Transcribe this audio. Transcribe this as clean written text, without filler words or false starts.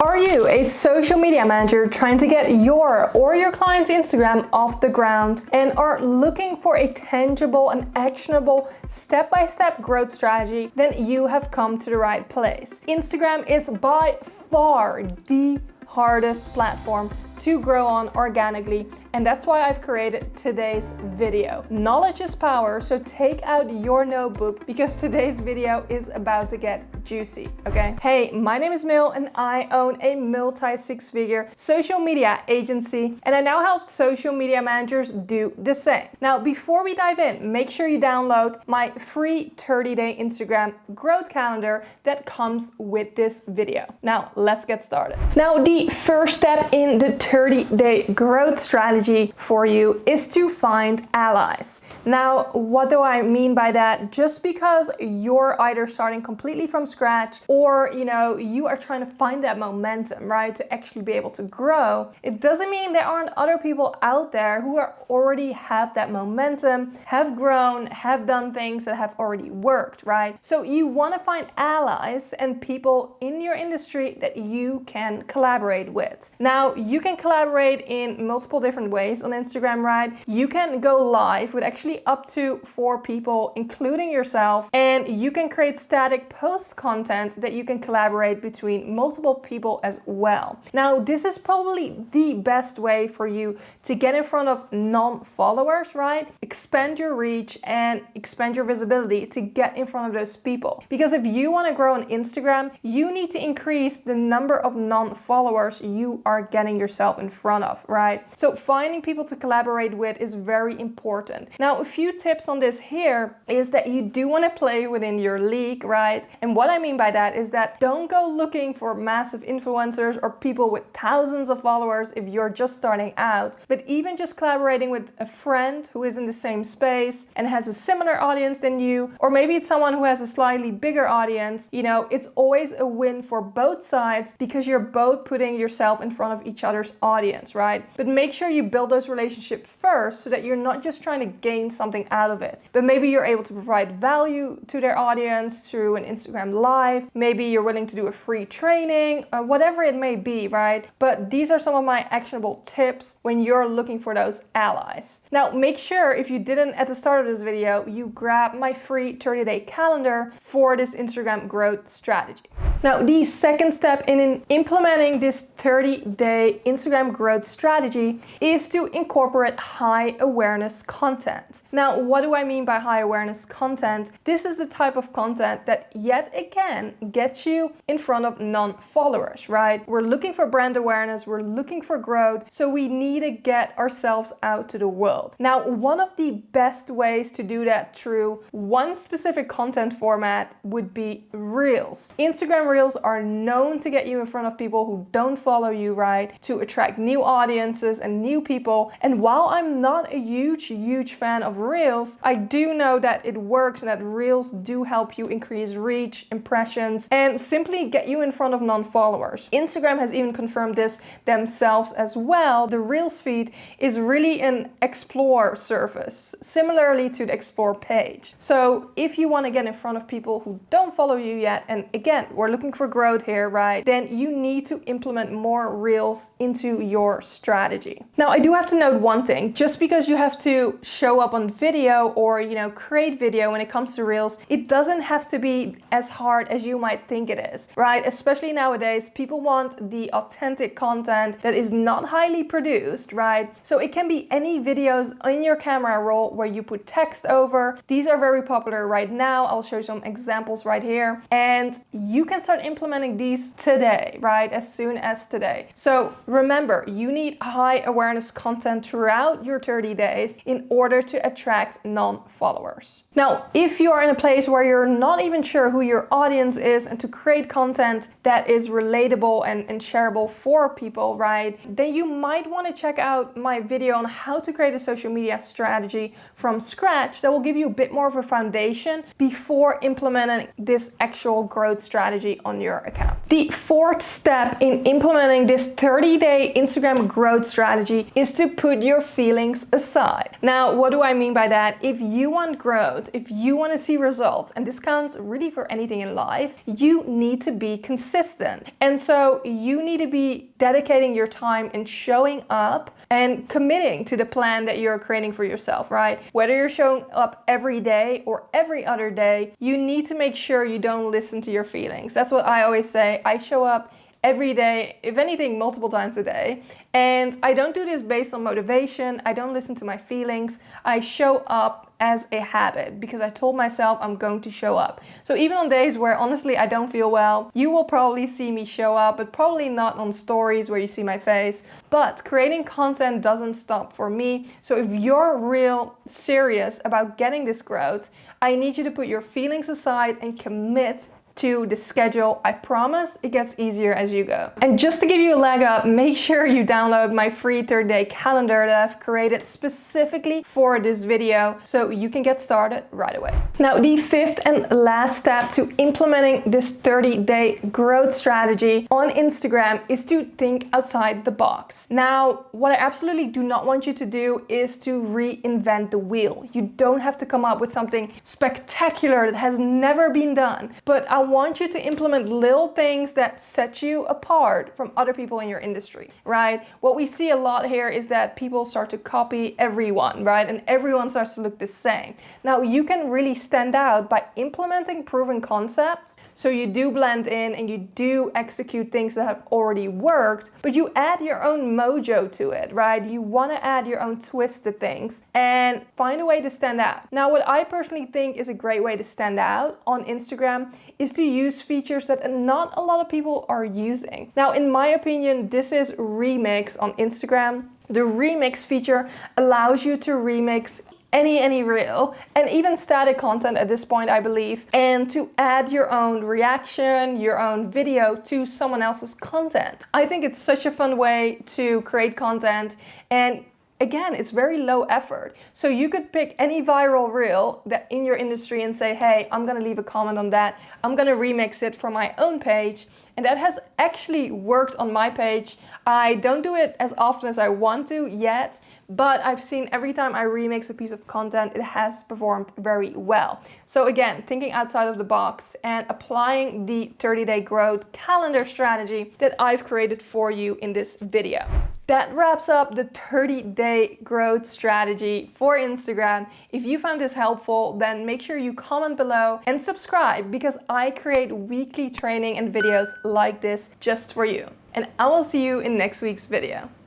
Are you a social media manager trying to get your or your client's Instagram off the ground and are looking for a tangible and actionable step-by-step growth strategy? Then you have come to the right place. Instagram is by far the hardest platform to grow on organically, and that's why I've created today's video. Knowledge is power, so take out your notebook because today's video is about to get juicy, okay? Hey, my name is Mil and I own a multi-six-figure social media agency, and I now help social media managers do the same. Now, before we dive in, make sure you download my free 30-day Instagram growth calendar that comes with this video. Now, let's get started. Now, the first step in the 30-day growth strategy for you is to find allies. Now, what do I mean by that? Just because you're either starting completely from scratch or, you are trying to find that momentum, right, to actually be able to grow, it doesn't mean there aren't other people out there who already have that momentum, have grown, have done things that have already worked, right? So you want to find allies and people in your industry that you can collaborate with. Now, you can collaborate in multiple different ways on Instagram, right? You can go live with actually up to 4 people, including yourself, and you can create static post content that you can collaborate between multiple people as well. Now, this is probably the best way for you to get in front of non-followers, right? Expand your reach and expand your visibility to get in front of those people. Because if you want to grow on Instagram, you need to increase the number of non-followers you are getting yourself in front of, right? So finding people to collaborate with is very important. Now, a few tips on this here is that you do want to play within your league, right? And what I mean by that is that don't go looking for massive influencers or people with thousands of followers if you're just starting out, but even just collaborating with a friend who is in the same space and has a similar audience than you, or maybe it's someone who has a slightly bigger audience, it's always a win for both sides because you're both putting yourself in front of each other's audience, right? But make sure you build those relationships first so that you're not just trying to gain something out of it, but maybe you're able to provide value to their audience through an Instagram live. Maybe you're willing to do a free training, whatever it may be, right? But these are some of my actionable tips when you're looking for those allies. Now, make sure if you didn't at the start of this video, you grab my free 30-day calendar for this Instagram growth strategy. Now, the second step in implementing this 30-day Instagram growth strategy is to incorporate high awareness content. Now, what do I mean by high awareness content? This is the type of content that yet again gets you in front of non-followers, right? We're looking for brand awareness, we're looking for growth, so we need to get ourselves out to the world. Now, one of the best ways to do that through one specific content format would be Reels. Instagram Reels are known to get you in front of people who don't follow you, right? To attract new audiences and new people. And while I'm not a huge fan of Reels, I do know that it works and that Reels do help you increase reach, impressions, and simply get you in front of non-followers. Instagram has even confirmed this themselves as well. The Reels feed is really an explore surface, similarly to the explore page. So if you want to get in front of people who don't follow you yet, and again, we're looking for growth here, right? Then you need to implement more Reels into your strategy. Now, I do have to note one thing. Just because you have to show up on video or, create video when it comes to Reels, it doesn't have to be as hard as you might think it is, right? Especially nowadays, people want the authentic content that is not highly produced, right? So it can be any videos in your camera roll where you put text over. These are very popular right now. I'll show you some examples right here. And you can start implementing these today, right? As soon as today. So remember, you need high awareness content throughout your 30 days in order to attract non-followers. Now, if you are in a place where you're not even sure who your audience is and to create content that is relatable and shareable for people, right? Then you might want to check out my video on how to create a social media strategy from scratch that will give you a bit more of a foundation before implementing this actual growth strategy on your account. The fourth step in implementing implementing this 30-day Instagram growth strategy is to put your feelings aside. Now, what do I mean by that? If you want growth, if you want to see results, and this counts really for anything in life, you need to be consistent. And so you need to be dedicating your time and showing up and committing to the plan that you're creating for yourself, right? Whether you're showing up every day or every other day, you need to make sure you don't listen to your feelings. That's what I always say. I show up every day, if anything, multiple times a day. And I don't do this based on motivation. I don't listen to my feelings. I show up as a habit because I told myself I'm going to show up. So even on days where honestly I don't feel well, you will probably see me show up, but probably not on stories where you see my face. But creating content doesn't stop for me. So if you're real serious about getting this growth, I need you to put your feelings aside and commit to the schedule. I promise it gets easier as you go. And just to give you a leg up, make sure you download my free 30-day calendar that I've created specifically for this video so you can get started right away. Now, the fifth and last step to implementing this 30-day growth strategy on Instagram is to think outside the box. Now, what I absolutely do not want you to do is to reinvent the wheel. You don't have to come up with something spectacular that has never been done, but I want you to implement little things that set you apart from other people in your industry, right? What we see a lot here is that people start to copy everyone, right? And everyone starts to look the same. Now, you can really stand out by implementing proven concepts. So you do blend in and you do execute things that have already worked, but you add your own mojo to it, right? You want to add your own twist to things and find a way to stand out. Now, what I personally think is a great way to stand out on Instagram is to use features that not a lot of people are using. Now, in my opinion, this is Remix on Instagram. The Remix feature allows you to remix any reel and even static content at this point, I believe, and to add your own reaction, your own video to someone else's content. I think it's such a fun way to create content, and again, it's very low effort. So you could pick any viral reel that in your industry and say, hey, I'm gonna leave a comment on that. I'm gonna remix it for my own page. And that has actually worked on my page. I don't do it as often as I want to yet, but I've seen every time I remix a piece of content, it has performed very well. So again, thinking outside of the box and applying the 30-day growth calendar strategy that I've created for you in this video. That wraps up the 30-day growth strategy for Instagram. If you found this helpful, then make sure you comment below and subscribe because I create weekly training and videos like this just for you. And I will see you in next week's video.